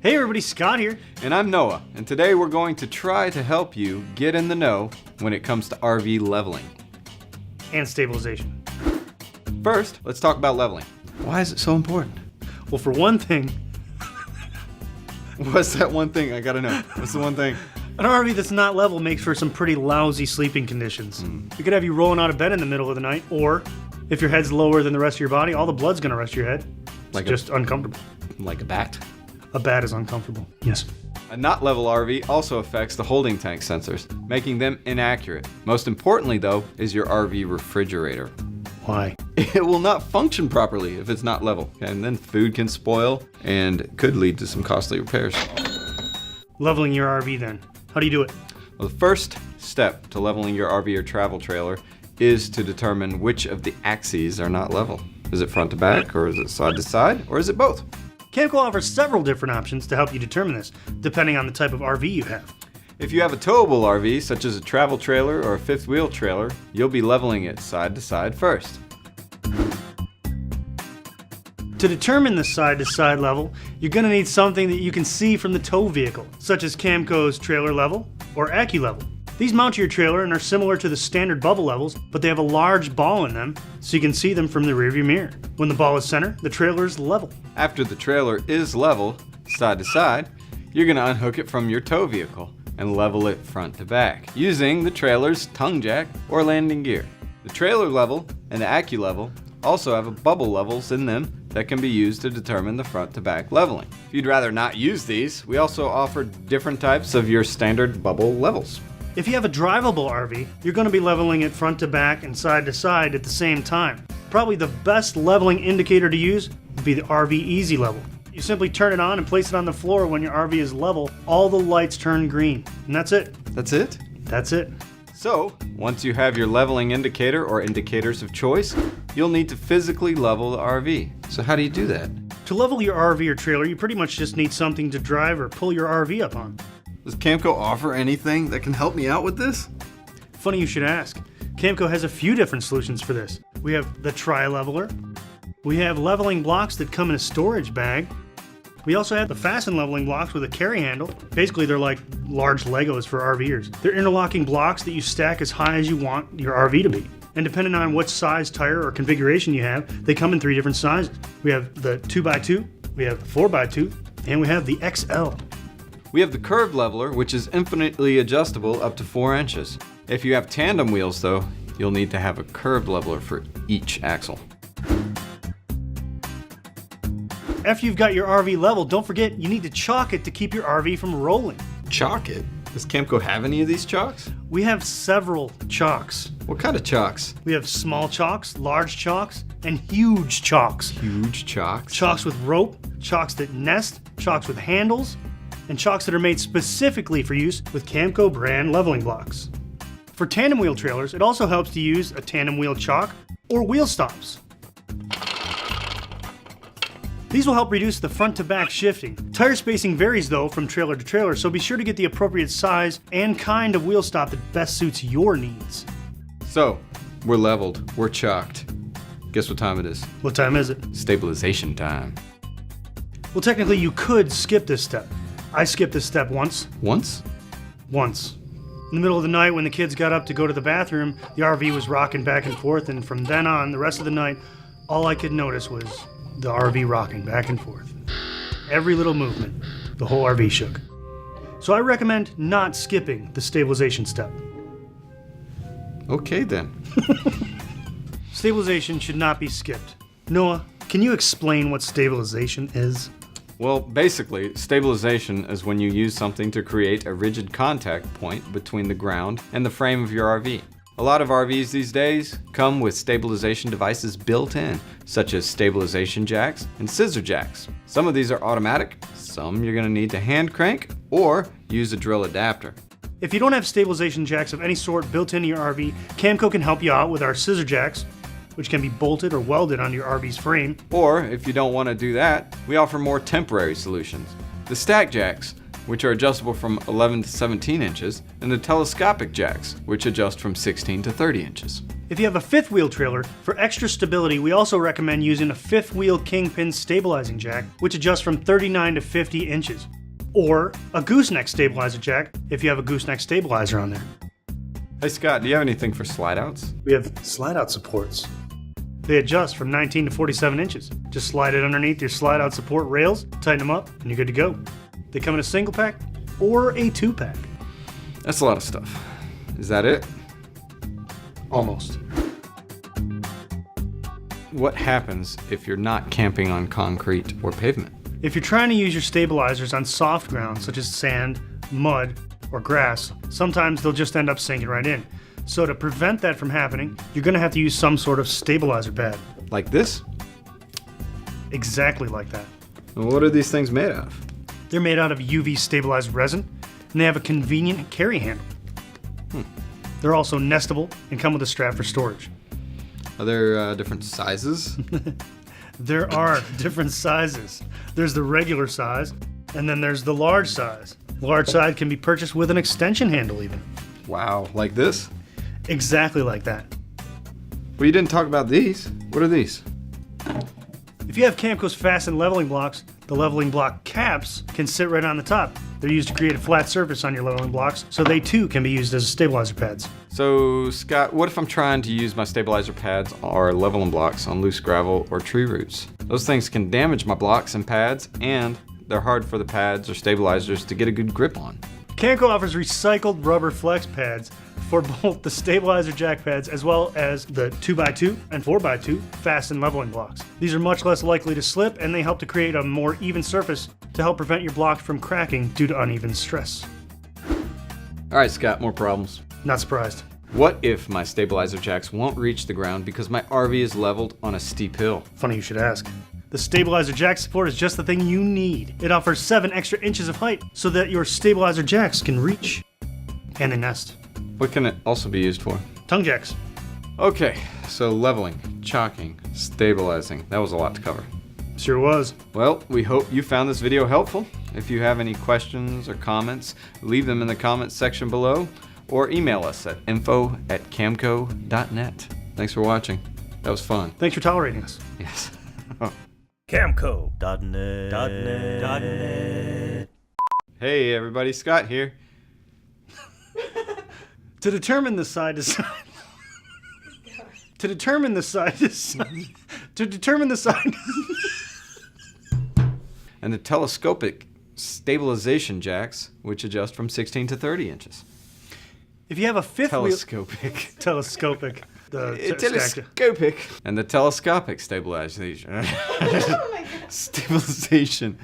Hey everybody, Scott here. And I'm Noah, and today we're going to try to help you get in the know when it comes to RV leveling. And stabilization. First, let's talk about leveling. Why is it so important? Well, for one thing, What's that one thing? I gotta know. What's the one thing? an RV that's not level makes for some pretty lousy sleeping conditions. It could have you rolling out of bed in the middle of the night, or if your head's lower than the rest of your body, all the blood's gonna rush to your head. It's just uncomfortable. Like a bat? A bat is uncomfortable. Yes. A not level RV also affects the holding tank sensors, making them inaccurate. Most importantly though, is your RV refrigerator. Why? It will not function properly if it's not level, and then food can spoil and could lead to some costly repairs. Leveling your RV then. How do you do it? Well, the first step to leveling your RV or travel trailer is to determine which of the axes are not level. Is it front to back, or is it side to side, or is it both? Camco offers several different options to help you determine this, depending on the type of RV you have. If you have a towable RV, such as a travel trailer or a fifth wheel trailer, you'll be leveling it side to side first. To determine the side-to-side level, you're going to need something that you can see from the tow vehicle, such as Camco's Trailer Level or Acculevel. These mount to your trailer and are similar to the standard bubble levels, but they have a large ball in them, so you can see them from the rearview mirror. When the ball is center, the trailer is level. After the trailer is level, side to side, you're going to unhook it from your tow vehicle and level it front to back, using the trailer's tongue jack or landing gear. The trailer level and the Acculevel also have bubble levels in them that can be used to determine the front to back leveling. If you'd rather not use these, we also offer different types of your standard bubble levels. If you have a drivable RV, you're going to be leveling it front to back and side to side at the same time. Probably the best leveling indicator to use would be the RV Easy Level. You simply turn it on and place it on the floor when your RV is level. All the lights turn green, and that's it. That's it? That's it. So, once you have your leveling indicator or indicators of choice, you'll need to physically level the RV. So how do you do that? To level your RV or trailer, you pretty much just need something to drive or pull your RV up on. Does Camco offer anything that can help me out with this? Funny you should ask. Camco has a few different solutions for this. We have the Tri-Leveler. We have leveling blocks that come in a storage bag. We also have the Fasten leveling blocks with a carry handle. Basically, they're like large Legos for RVers. They're interlocking blocks that you stack as high as you want your RV to be. And depending on what size tire or configuration you have, they come in 3 different sizes. We have the 2x2, we have the 4x2, and we have the XL. We have the curved leveler, which is infinitely adjustable up to 4 inches. If you have tandem wheels though, you'll need to have a curved leveler for each axle. After you've got your RV level, don't forget you need to chock it to keep your RV from rolling. Chock it? Does Camco have any of these chocks? We have several chocks. What kind of chocks? We have small chocks, large chocks, and huge chocks. Huge chocks? Chocks with rope, chocks that nest, chocks with handles, and chocks that are made specifically for use with Camco brand leveling blocks. For tandem wheel trailers, it also helps to use a tandem wheel chock or wheel stops. These will help reduce the front to back shifting. Tire spacing varies though from trailer to trailer, so be sure to get the appropriate size and kind of wheel stop that best suits your needs. So, we're leveled, we're chocked. Guess what time it is? What time is it? Stabilization time. Well, technically you could skip this step. I skipped this step once. Once? Once. In the middle of the night when the kids got up to go to the bathroom, the RV was rocking back and forth, and from then on, the rest of the night, all I could notice was the RV rocking back and forth. Every little movement, the whole RV shook. So I recommend not skipping the stabilization step. Okay then. Stabilization should not be skipped. Noah, can you explain what stabilization is? Well, basically, stabilization is when you use something to create a rigid contact point between the ground and the frame of your RV. A lot of RVs these days come with stabilization devices built in, such as stabilization jacks and scissor jacks. Some of these are automatic, some you're going to need to hand crank or use a drill adapter. If you don't have stabilization jacks of any sort built into your RV, Camco can help you out with our scissor jacks, which can be bolted or welded onto your RV's frame. Or, if you don't want to do that, we offer more temporary solutions. The stack jacks, which are adjustable from 11 to 17 inches, and the telescopic jacks, which adjust from 16 to 30 inches. If you have a fifth wheel trailer, for extra stability, we also recommend using a fifth wheel kingpin stabilizing jack, which adjusts from 39 to 50 inches. or a gooseneck stabilizer jack if you have a gooseneck stabilizer on there. Hey Scott, do you have anything for slide outs? We have slide out supports. They adjust from 19 to 47 inches. Just slide it underneath your slide out support rails, tighten them up, and you're good to go. They come in a single pack or a 2-pack. That's a lot of stuff. Is that it? Almost. What happens if you're not camping on concrete or pavement? If you're trying to use your stabilizers on soft ground such as sand, mud, or grass, sometimes they'll just end up sinking right in. So to prevent that from happening, you're going to have to use some sort of stabilizer pad. Like this? Exactly like that. Well, what are these things made of? They're made out of UV stabilized resin, and they have a convenient carry handle. They're also nestable and come with a strap for storage. Are there different sizes? There are different sizes. There's the regular size, and then there's the large size. The large size can be purchased with an extension handle even. Wow, like this? Exactly like that. Well, you didn't talk about these. What are these? If you have Camco's Fasten leveling blocks, the leveling block caps can sit right on the top. They're used to create a flat surface on your leveling blocks, so they too can be used as stabilizer pads. So, Scott, what if I'm trying to use my stabilizer pads or leveling blocks on loose gravel or tree roots? Those things can damage my blocks and pads, and they're hard for the pads or stabilizers to get a good grip on. Camco offers recycled rubber flex pads for both the stabilizer jack pads as well as the 2x2 and 4x2 Fasten leveling blocks. These are much less likely to slip, and they help to create a more even surface to help prevent your blocks from cracking due to uneven stress. All right, Scott, more problems. Not surprised. What if my stabilizer jacks won't reach the ground because my RV is leveled on a steep hill? Funny you should ask. The stabilizer jack support is just the thing you need. It offers 7 extra inches of height so that your stabilizer jacks can reach. And they nest. What can it also be used for? Tongue jacks. Okay, so leveling, chocking, stabilizing. That was a lot to cover. Sure was. Well, we hope you found this video helpful. If you have any questions or comments, leave them in the comments section below or email us at info@camco.net. Thanks for watching. That was fun. Thanks for tolerating us. Yes. Camco.net. Hey everybody, Scott here. To determine the side to side. To determine the side to side. To determine the side. And the telescopic stabilization jacks, which adjust from 16 to 30 inches. If you have a fifth Telescopic. telescopic. Telescopic. And the telescopic stabilization. Oh my God. Stabilization.